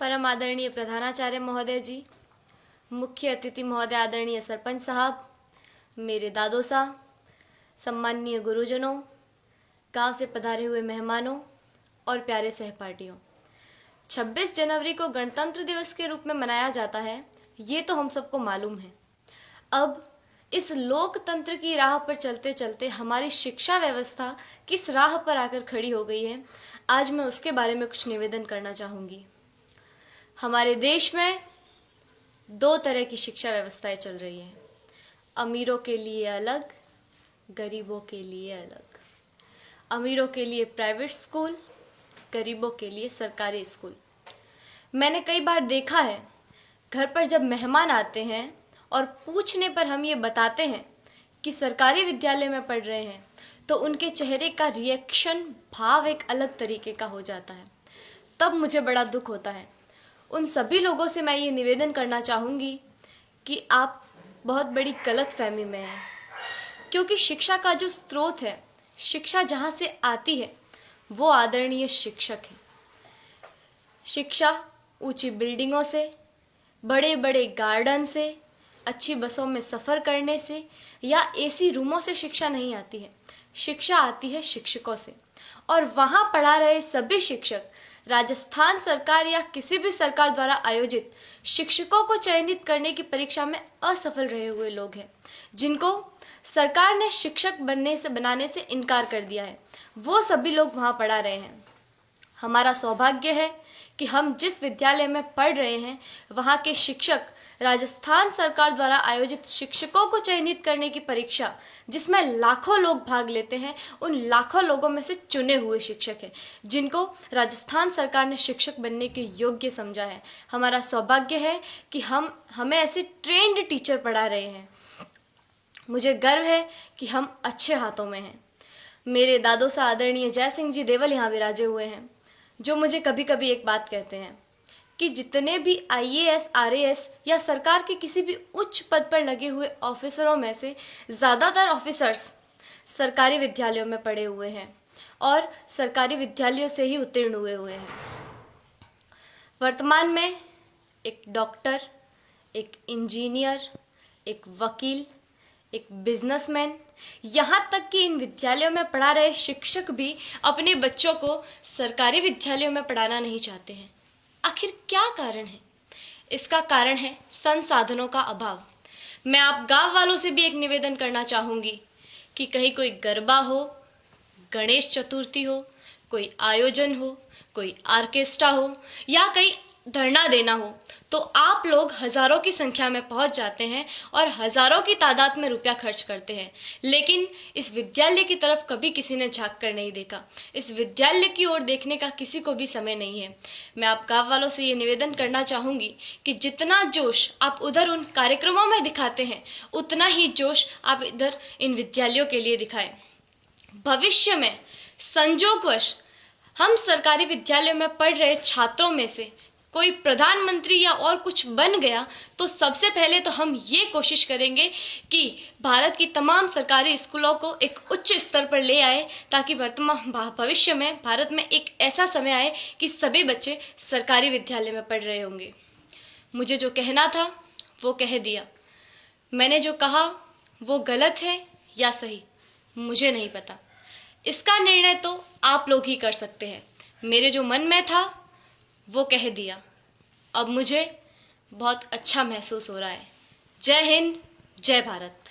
परम आदरणीय प्रधानाचार्य महोदय जी, मुख्य अतिथि महोदय आदरणीय सरपंच साहब, मेरे दादो साहब, सम्माननीय गुरुजनों, गांव से पधारे हुए मेहमानों और प्यारे सहपाठियों। 26 जनवरी को गणतंत्र दिवस के रूप में मनाया जाता है, ये तो हम सबको मालूम है। अब इस लोकतंत्र की राह पर चलते चलते हमारी शिक्षा व्यवस्था किस राह पर आकर खड़ी हो गई है, आज मैं उसके बारे में कुछ निवेदन करना चाहूँगी। हमारे देश में दो तरह की शिक्षा व्यवस्थाएं चल रही हैं, अमीरों के लिए अलग, गरीबों के लिए अलग। अमीरों के लिए प्राइवेट स्कूल, गरीबों के लिए सरकारी स्कूल। मैंने कई बार देखा है, घर पर जब मेहमान आते हैं और पूछने पर हम ये बताते हैं कि सरकारी विद्यालय में पढ़ रहे हैं, तो उनके चेहरे का रिएक्शन, भाव एक अलग तरीके का हो जाता है। तब मुझे बड़ा दुख होता है। उन सभी लोगों से मैं ये निवेदन करना चाहूँगी कि आप बहुत बड़ी गलतफहमी में हैं, क्योंकि शिक्षा का जो स्रोत है, शिक्षा जहाँ से आती है वो आदरणीय शिक्षक है। शिक्षा ऊंची बिल्डिंगों से, बड़े बड़े गार्डन से, अच्छी बसों में सफ़र करने से या एसी रूमों से शिक्षा नहीं आती है। शिक्षा आती है शिक्षकों से, और वहाँ पढ़ा रहे सभी शिक्षक राजस्थान सरकार या किसी भी सरकार द्वारा आयोजित शिक्षकों को चयनित करने की परीक्षा में असफल रहे हुए लोग हैं, जिनको सरकार ने शिक्षक बनाने से इनकार कर दिया है। वो सभी लोग वहाँ पढ़ा रहे हैं। हमारा सौभाग्य है कि हम जिस विद्यालय में पढ़ रहे हैं वहाँ के शिक्षक राजस्थान सरकार द्वारा आयोजित शिक्षकों को चयनित करने की परीक्षा, जिसमें लाखों लोग भाग लेते हैं, उन लाखों लोगों में से चुने हुए शिक्षक हैं, जिनको राजस्थान सरकार ने शिक्षक बनने के योग्य समझा है। हमारा सौभाग्य है कि हमें ऐसे ट्रेंड टीचर पढ़ा रहे हैं। मुझे गर्व है कि हम अच्छे हाथों में हैं। मेरे दादो सा आदरणीय जय सिंह जी देवल यहाँ विराजे हुए हैं, जो मुझे कभी कभी एक बात कहते हैं कि जितने भी IAS, RAS या सरकार के किसी भी उच्च पद पर लगे हुए ऑफिसरों में से ज़्यादातर ऑफिसर्स सरकारी विद्यालयों में पढ़े हुए हैं और सरकारी विद्यालयों से ही उत्तीर्ण हुए हैं। वर्तमान में एक डॉक्टर, एक इंजीनियर, एक वकील, एक बिजनेसमैन, यहाँ तक कि इन विद्यालयों में पढ़ा रहे शिक्षक भी अपने बच्चों को सरकारी विद्यालयों में पढ़ाना नहीं चाहते हैं। आखिर क्या कारण है? इसका कारण है संसाधनों का अभाव। मैं आप गांव वालों से भी एक निवेदन करना चाहूँगी कि कहीं कोई गरबा हो, गणेश चतुर्थी हो, कोई आयोजन हो, कोई आर्केस्ट्रा हो या कहीं धरना देना हो, तो आप लोग हज़ारों की संख्या में पहुंच जाते हैं और हज़ारों की तादाद में रुपया खर्च करते हैं, लेकिन इस विद्यालय की तरफ कभी किसी ने झांक कर नहीं देखा। इस विद्यालय की ओर देखने का किसी को भी समय नहीं है। मैं आप गाँव वालों से ये निवेदन करना चाहूँगी कि जितना जोश आप उधर उन कार्यक्रमों में दिखाते हैं, उतना ही जोश आप इधर इन विद्यालयों के लिए दिखाएं। भविष्य में संजोगवश हम सरकारी विद्यालयों में पढ़ रहे छात्रों में से कोई प्रधानमंत्री या और कुछ बन गया, तो सबसे पहले तो हम ये कोशिश करेंगे कि भारत की तमाम सरकारी स्कूलों को एक उच्च स्तर पर ले आए, ताकि वर्तमान भविष्य में भारत में एक ऐसा समय आए कि सभी बच्चे सरकारी विद्यालय में पढ़ रहे होंगे। मुझे जो कहना था वो कह दिया। मैंने जो कहा वो गलत है या सही, मुझे नहीं पता। इसका निर्णय तो आप लोग ही कर सकते हैं। मेरे जो मन में था वो कह दिया। अब मुझे बहुत अच्छा महसूस हो रहा है। जय हिंद, जय भारत।